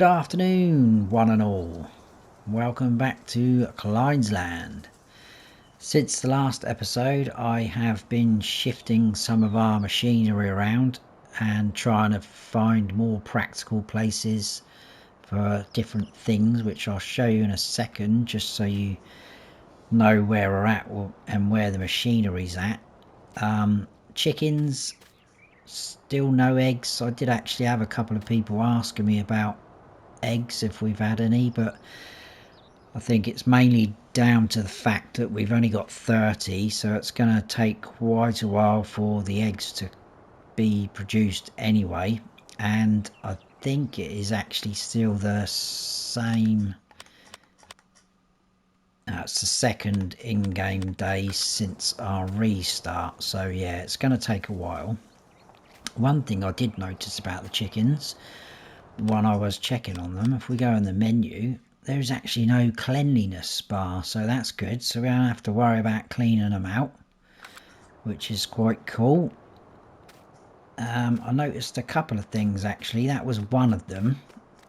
Good afternoon, one and all. Welcome back to Kleines land. Since the last episode, I have been shifting some of our machinery around and trying to find more practical places for different things, which I'll show you in a second, just so you know where we're at and where the machinery's at. Chickens, still no eggs. I did actually have a couple of people asking me about eggs if we've had any, but I think it's mainly down to the fact that we've only got 30, so it's going to take quite a while for the eggs to be produced anyway. And I think it is actually still the same. It's the second in-game day since our restart, so yeah, it's going to take a while. One thing I did notice about the chickens when I was checking on them, if we go in the menu, there's actually no cleanliness bar, so that's good. So we don't have to worry about cleaning them out, which is quite cool. I noticed a couple of things actually. That was one of them,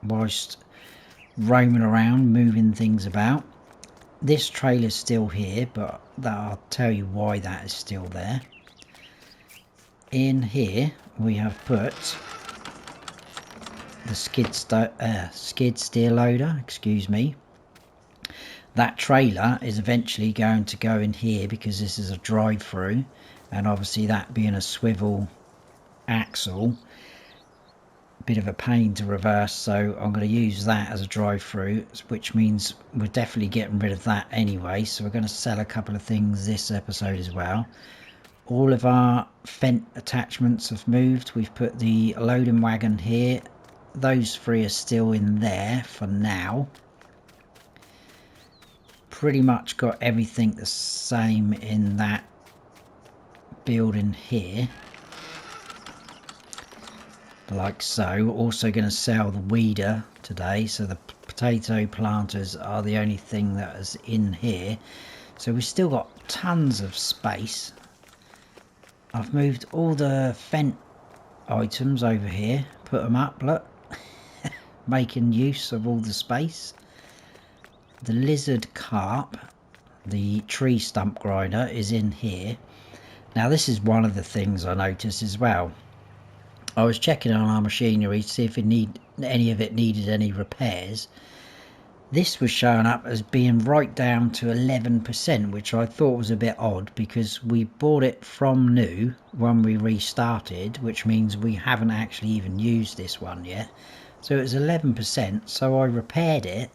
whilst roaming around, moving things about. This trailer's still here, but I'll tell you why that is still there. In here, we have put the skid steer loader, excuse me. That trailer is eventually going to go in here because this is a drive through, and obviously that being a swivel axle, bit of a pain to reverse, so I'm going to use that as a drive through, which means we're definitely getting rid of that anyway. So we're going to sell a couple of things this episode as well. All of our Fent attachments have moved. We've put the loading wagon here. Those three are still in there for now. Pretty much got everything the same in that building here, like so. Also going to sell the weeder today, so the potato planters are the only thing that is in here. So we've still got tons of space. I've moved all the Fent items over here, put them up, look. Making use of all the space. The lizard carp, the tree stump grinder, is in here. Now this is one of the things I noticed as well. I was checking on our machinery to see if any of it needed any repairs. This was showing up as being right down to 11%, which I thought was a bit odd because we bought it from new when we restarted, which means we haven't actually even used this one yet. So it was 11%, so I repaired it,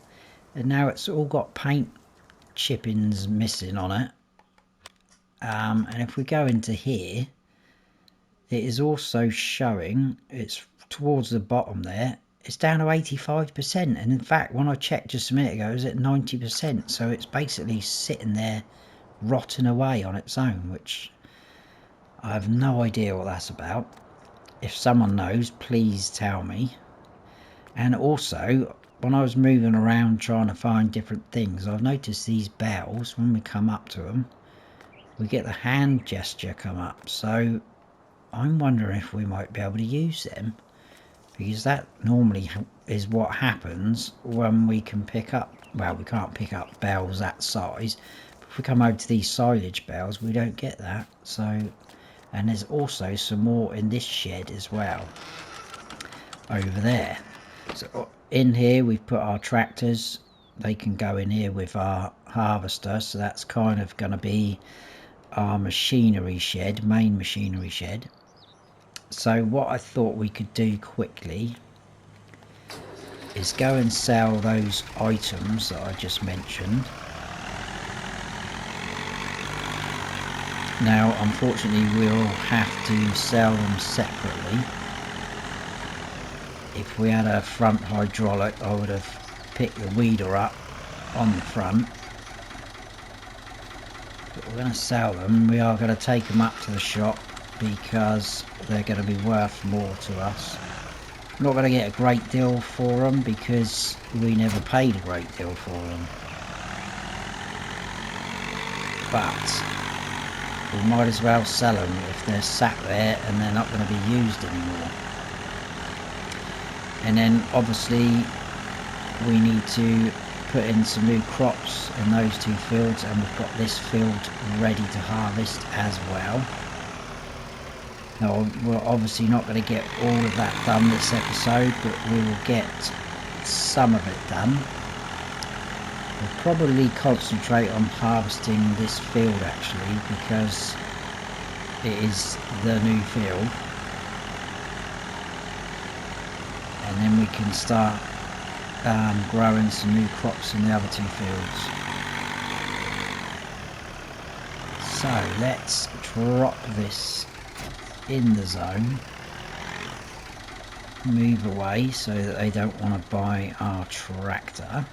and now it's all got paint chippings missing on it. And if we go into here, it is also showing, it's towards the bottom there, it's down to 85%. And in fact, when I checked just a minute ago, it was at 90%. So it's basically sitting there rotting away on its own, which I have no idea what that's about. If someone knows, please tell me. And also, when I was moving around trying to find different things, I've noticed these bells, when we come up to them, we get the hand gesture come up. So I'm wondering if we might be able to use them, because that normally is what happens when we can pick up, well, we can't pick up bells that size, but if we come over to these silage bells, we don't get that. So, and there's also some more in this shed as well, over there. So in here we've put our tractors. They can go in here with our harvester, so that's kind of going to be our machinery shed, main machinery shed. So what I thought we could do quickly is go and sell those items that I just mentioned. Now unfortunately we'll have to sell them separately. If we had a front hydraulic, I would have picked the weeder up on the front. But we're going to sell them. We are going to take them up to the shop because they're going to be worth more to us. I'm not going to get a great deal for them because we never paid a great deal for them. But we might as well sell them if they're sat there and they're not going to be used anymore. And then obviously we need to put in some new crops in those 2 fields, and we've got this field ready to harvest as well. Now, we're obviously not going to get all of that done this episode, but we will get some of it done. We'll probably concentrate on harvesting this field actually, because it is the new field, and then we can start growing some new crops in the other 2 fields. So let's drop this in the zone, move away so that they don't want to buy our tractor.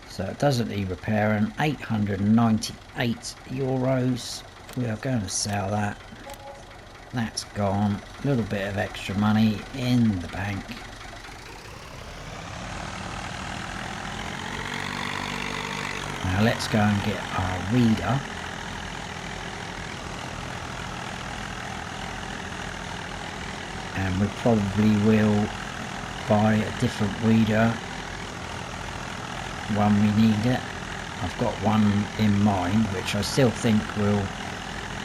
So it doesn't need repairing. 898 euros. We are going to sell that. That's gone. A little bit of extra money in the bank. Now let's go and get our weeder. And we probably will buy a different weeder when we need it. I've got one in mind which I still think will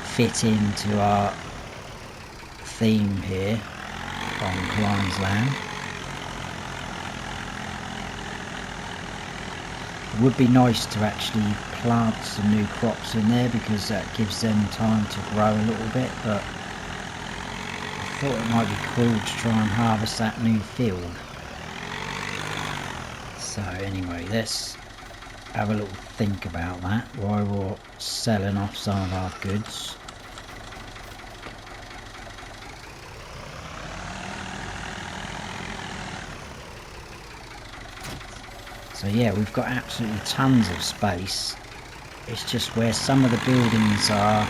fit into our theme here on Kleines land. It would be nice to actually plant some new crops in there, because that gives them time to grow a little bit, but I thought it might be cool to try and harvest that new field. So anyway, let's have a little think about that while we're selling off some of our goods. So yeah, we've got absolutely tons of space. It's just where some of the buildings are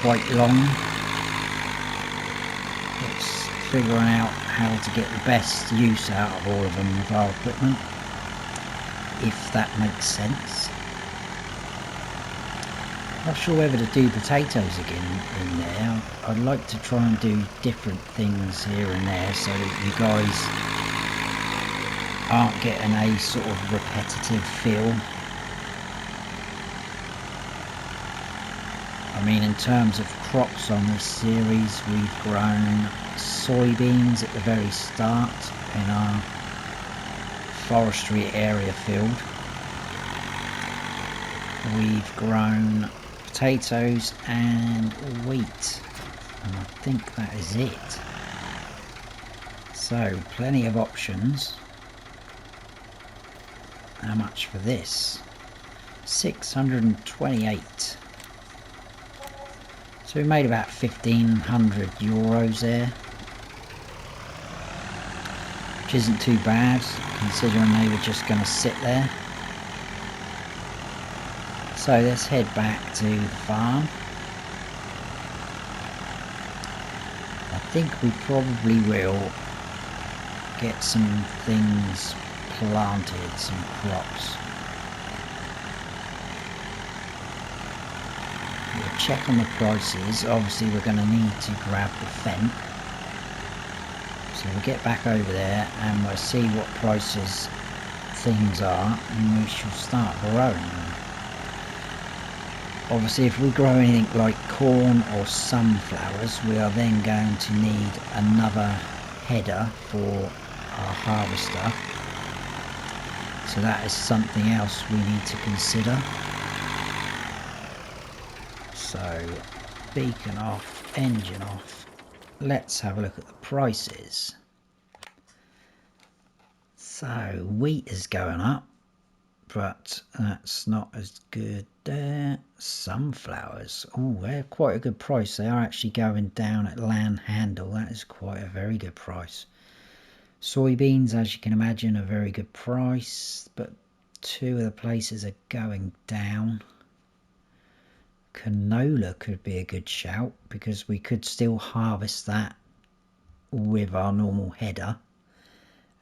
quite long. It's figuring out how to get the best use out of all of them with our equipment, if that makes sense. Not sure whether to do potatoes again in there. I'd like to try and do different things here and there so that you guys aren't getting a sort of repetitive feel. I mean, in terms of crops on this series, we've grown soybeans at the very start in our forestry area field. We've grown potatoes and wheat, and I think that is it. So plenty of options. How much for this? 628. So we made about 1,500 euros there, which isn't too bad considering they were just going to sit there. So let's head back to the farm. I think we probably will get some things planted, some crops. We'll check on the prices. Obviously we're going to need to grab the fence. So we'll get back over there and we'll see what prices things are, and we shall start growing them. Obviously if we grow anything like corn or sunflowers, we are then going to need another header for our harvester. So that is something else we need to consider. So beacon off, engine off. Let's have a look at the prices. So wheat is going up, but that's not as good there. Sunflowers, oh, they're quite a good price. They are actually going down at land handle. That is quite a very good price. Soybeans, as you can imagine, a very good price, but 2 of the places are going down. Canola could be a good shout, because we could still harvest that with our normal header,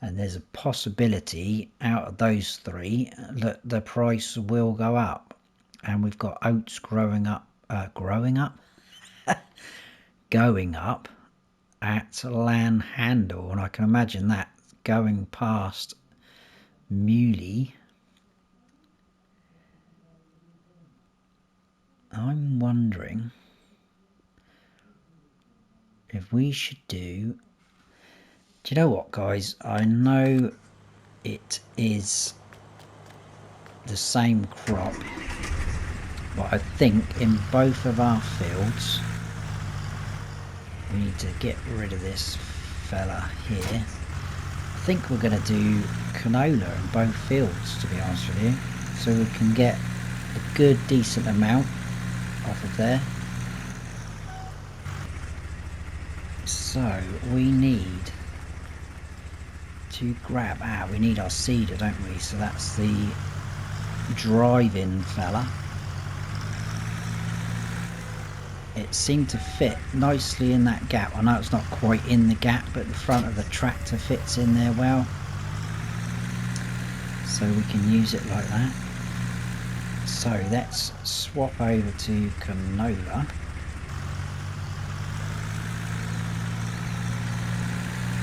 and there's a possibility out of those 3 that the price will go up. And we've got oats going up at land handle, and I can imagine that going past Muley, I'm wondering if we should do you know what, guys? I know it is the same crop, but I think in both of our fields we need to get rid of this fella here. I think we're going to do canola in both fields, to be honest with you, so we can get a good decent amount off of there. So we need to grab, we need our seeder, don't we? So that's the drive-in fella. It seemed to fit nicely in that gap. I know it's not quite in the gap, but the front of the tractor fits in there well, so we can use it like that. So let's swap over to canola.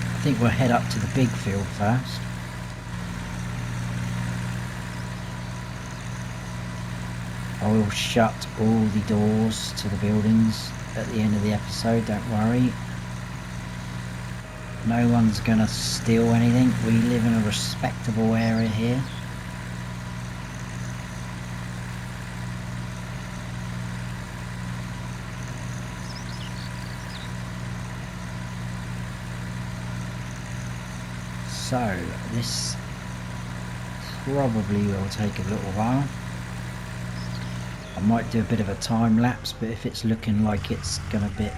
I think we'll head up to the big field first. I will shut all the doors to the buildings at the end of the episode, don't worry. No one's gonna steal anything. We live in a respectable area here. So this probably will take a little while. I might do a bit of a time lapse, but if it's looking like it's gonna be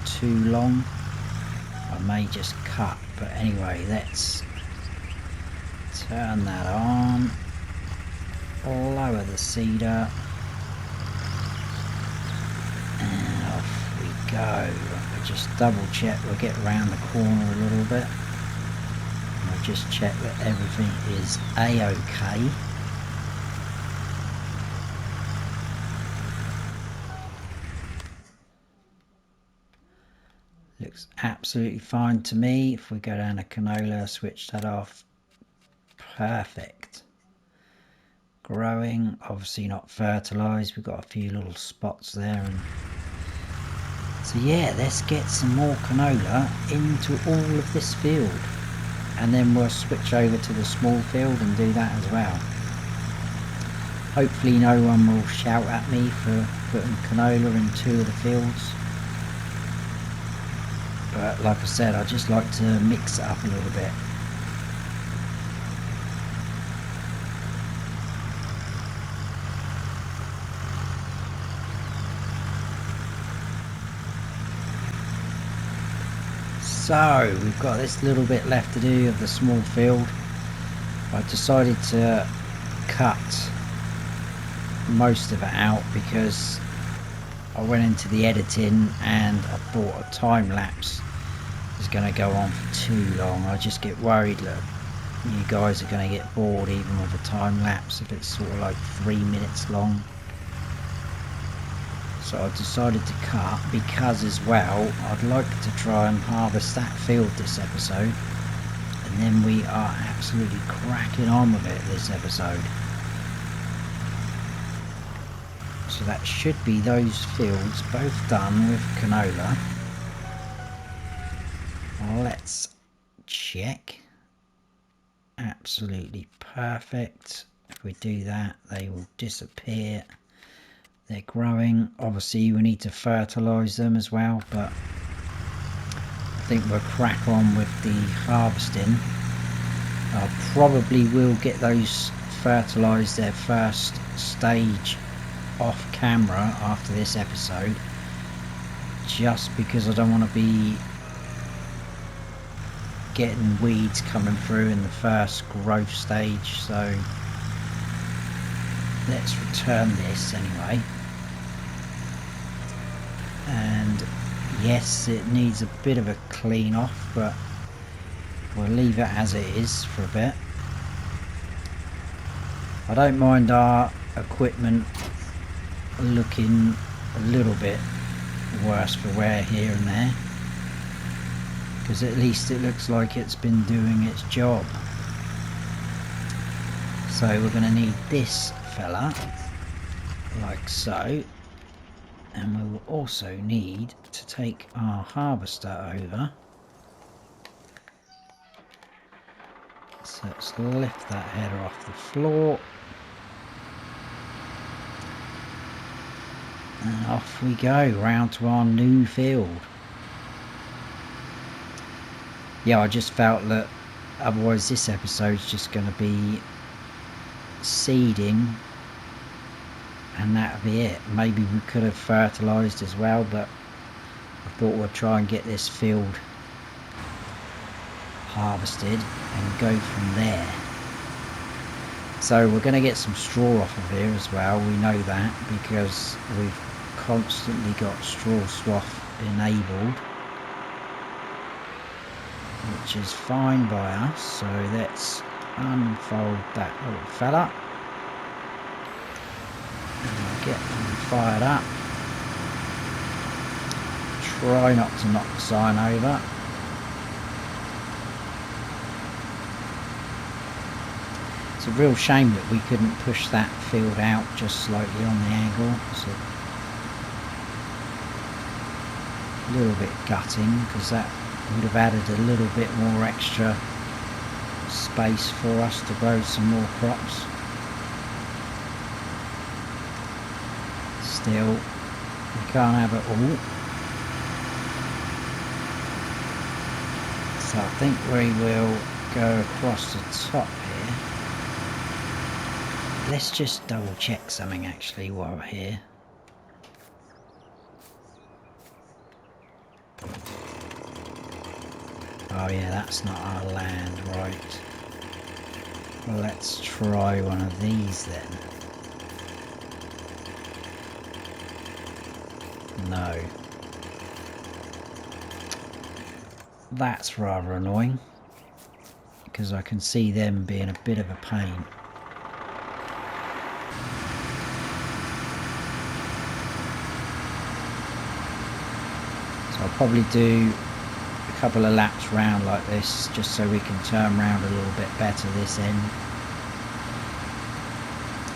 too long, I may just cut. But anyway, let's turn that on, lower the seeder, and off we go. I'll just double check we'll get round the corner a little bit. I'll just check that everything is a-okay. Looks absolutely fine to me. If we go down to canola, switch that off. Perfect. Growing, obviously not fertilised. We've got a few little spots there. And so yeah, let's get some more canola into all of this field. And then we'll switch over to the small field and do that as well. Hopefully no one will shout at me for putting canola in 2 of the fields. But like I said, I just like to mix it up a little bit. So we've got this little bit left to do of the small field. I decided to cut most of it out because I went into the editing and I thought a time lapse is going to go on for too long. I just get worried that you guys are going to get bored even with a time lapse if it's sort of like 3 minutes long. So I decided to cut because as well I'd like to try and harvest that field this episode, and then we are absolutely cracking on with it this episode. So that should be those fields both done with canola. Let's check. Absolutely perfect. If we do that, they will disappear. They're growing. Obviously we need to fertilise them as well, but I think we'll crack on with the harvesting. I probably will get those fertilised their first stage off camera after this episode, just because I don't want to be getting weeds coming through in the first growth stage. So let's return this anyway. And yes, it needs a bit of a clean off, but we'll leave it as it is for a bit. I don't mind our equipment looking a little bit worse for wear here and there. because at least it looks like it's been doing its job. So we're going to need this fella, like so, and we will also need to take our harvester over. So let's lift that header off the floor, and off we go round to our new field. Yeah, I just felt that otherwise this episode's just going to be seeding and that'll be it. Maybe we could have fertilised as well, but I thought we'd try and get this field harvested and go from there. So we're going to get some straw off of here as well, we know that, because we've constantly got straw swath enabled, which is fine by us. So let's unfold that little fella and get them fired up. Try not to knock the sign over. It's a real shame that we couldn't push that field out just slightly on the angle. It's a little bit gutting, because that would have added a little bit more extra space for us to grow some more crops. Still, we can't have it all. So I think we will go across the top here. Let's just double check something actually while we're here. Oh yeah, that's not our land, right. Well, let's try one of these then. No. That's rather annoying, because I can see them being a bit of a pain. So I'll probably do a couple of laps round like this, just so we can turn around a little bit better this end,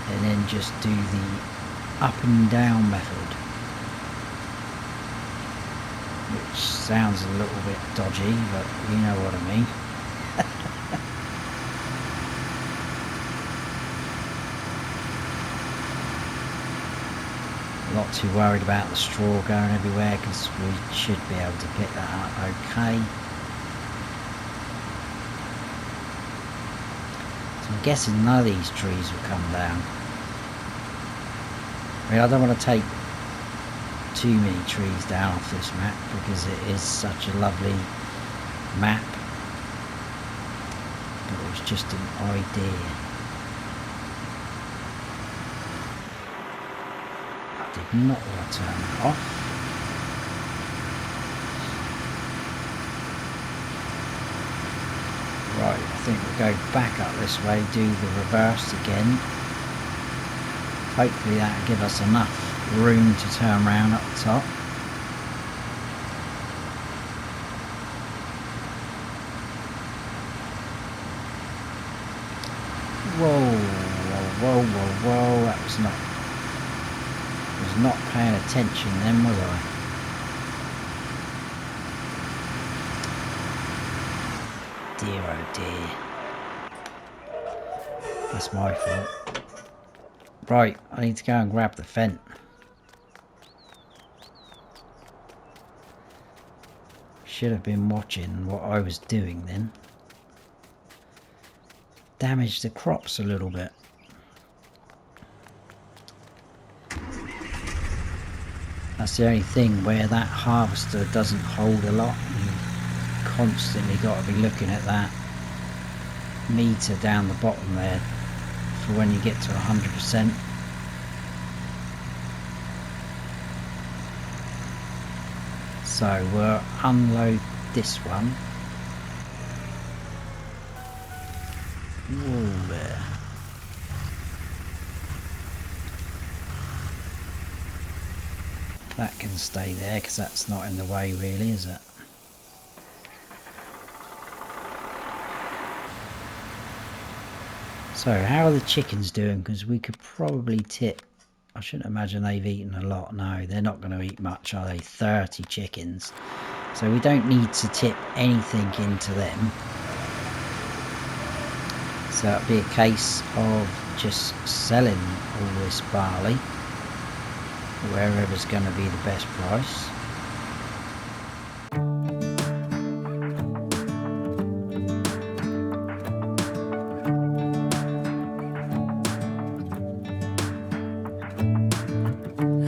and then just do the up and down method, which sounds a little bit dodgy, but you know what I mean. Not too worried about the straw going everywhere, because we should be able to pick that up okay. So I'm guessing none of these trees will come down. I mean, I don't want to take too many trees down off this map, because it is such a lovely map, but it was just an idea. I did not want to turn that off. Right, I think we'll go back up this way, do the reverse again. Hopefully that'll give us enough room to turn around up the top. Whoa, whoa, whoa, whoa, whoa, that was not paying attention then, was I? Dear oh dear. That's my fault. Right, I need to go and grab the fence. Should have been watching what I was doing then. Damaged the crops a little bit. That's the only thing where that harvester doesn't hold a lot. You've constantly got to be looking at that meter down the bottom there for when you get to 100%. So we'll unload this one. Whoa there. That can stay there, because that's not in the way really, is it? So how are the chickens doing? Because we could probably tip. I shouldn't imagine they've eaten a lot. No, they're not going to eat much, are they? 30 chickens. So we don't need to tip anything into them. So it'll be a case of just selling all this barley wherever's going to be the best price.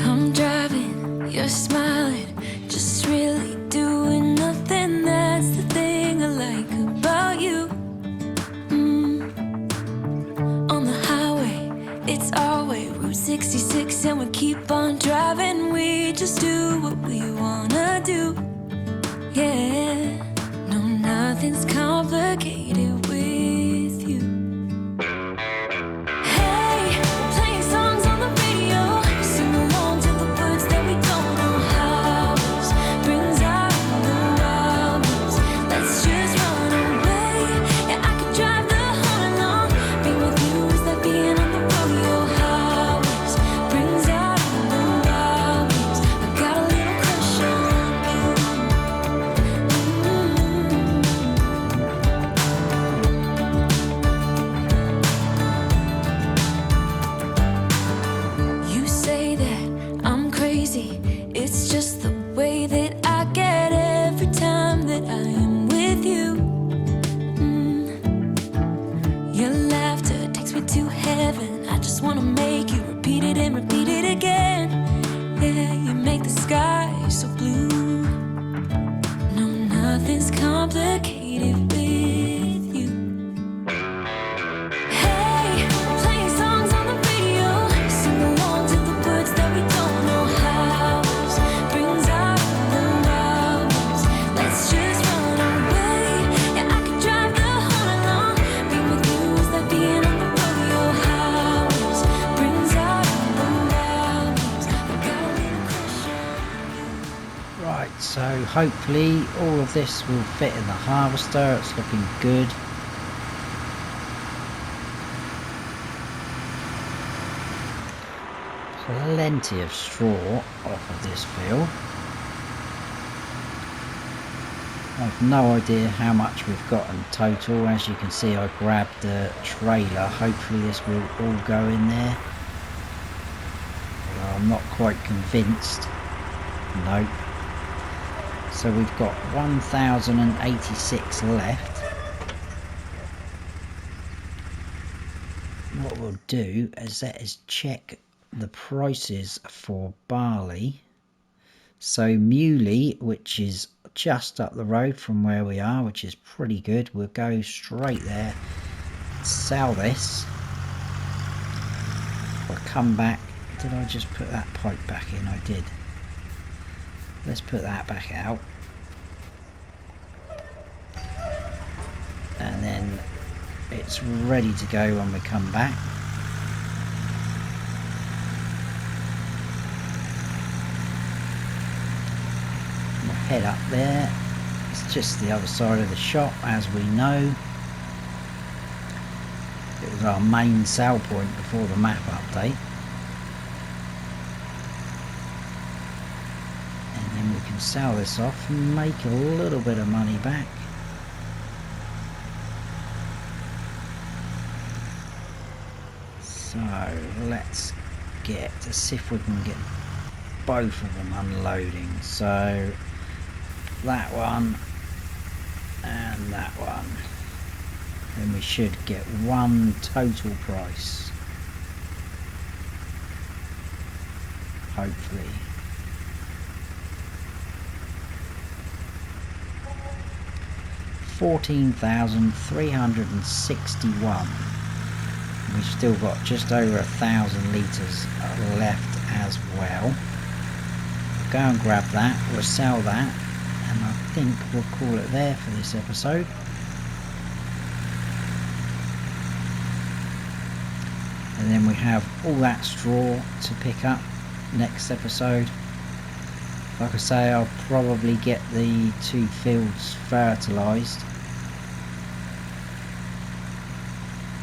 I'm driving, you're smiling, just really doing nothing. That's the thing I like about you. On the highway, it's our way, Route 66, and we keep on driving. We just do what we wanna do. Yeah, no, nothing's complicated with you. Hey, playing songs on the radio, sing along to the words that we don't know. House brings out the wild ones. Let's just run away. Yeah, I could drive the whole along. Being with you is like being on the rodeo. House brings out the wild ones. I got a little crush on you. You say that I'm crazy. It's just the way that I get every time that I am with you. Your laughter takes me to heaven. I just wanna make you repeat it and repeat it again. Yeah, you make the sky so blue. No, nothing's complicated with you. Hey, playing songs on the radio, sing along to the words that we don't know. House brings out the wild ones. Let's just run away. Yeah, I could drive the whole along. Being with you is like being on the rodeo. House brings out the wild ones. I got a little crush on you. Right, so hopefully all of this will fit in the harvester. It's looking good. Plenty of straw off of this field. I've no idea how much we've got in total. As you can see, I grabbed the trailer. Hopefully this will all go in there. Although I'm not quite convinced. No. So we've got 1,086 left. What we'll do is check the prices for barley. So Muley, which is just up the road from where we are, which is pretty good, we'll go straight there, sell this. I'll come back. Did I just put that pipe back in? I did. Let's put that back out. And then it's ready to go when we come back. We'll head up there. It's just the other side of the shop, as we know. It was our main sell point before the map update. And then we can sell this off and make a little bit of money back. So let's get to see if we can get both of them unloading. So that one and that one. Then we should get one total price. Hopefully. $14,361. We've still got just over 1,000 litres left as well. We'll go and grab that, we'll sell that, and I think we'll call it there for this episode. And then we have all that straw to pick up next episode. Like I say, I'll probably get the 2 fields fertilised.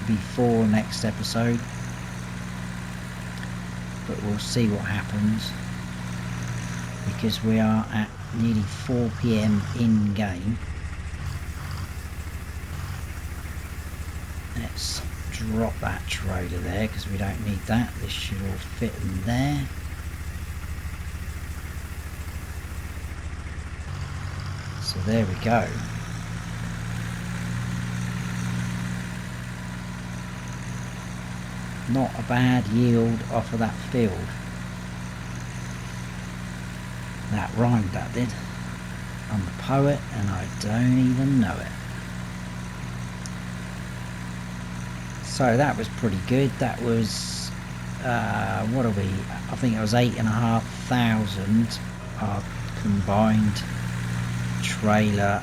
before next episode, but we'll see what happens, because we are at nearly 4 PM in game. Let's drop that trailer there because we don't need that. This should all fit in there. So there we go. Not a bad yield off of that field. That rhymed, that did. I'm a poet and I don't even know it. So that was pretty good. That was, what are we? I think it was 8,500 our combined trailer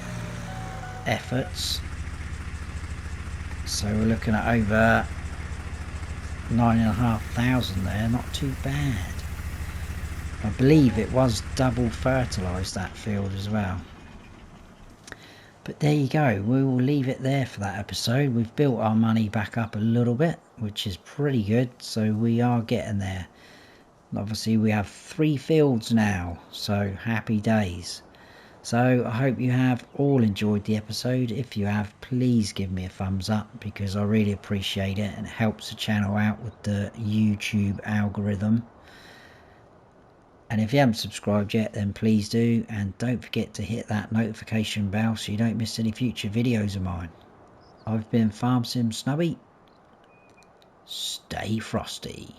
efforts. So we're looking at over 9,500 there. Not too bad. I believe it was double fertilised, that field as well. But there you go, we will leave it there for that episode. We've built our money back up a little bit, which is pretty good, so we are getting there. And obviously we have 3 fields now, so happy days. So I hope you have all enjoyed the episode. If you have, please give me a thumbs up, because I really appreciate it and it helps the channel out with the YouTube algorithm. And if you haven't subscribed yet, then please do, and don't forget to hit that notification bell so you don't miss any future videos of mine. I've been Farm Sim Snubby. Stay frosty.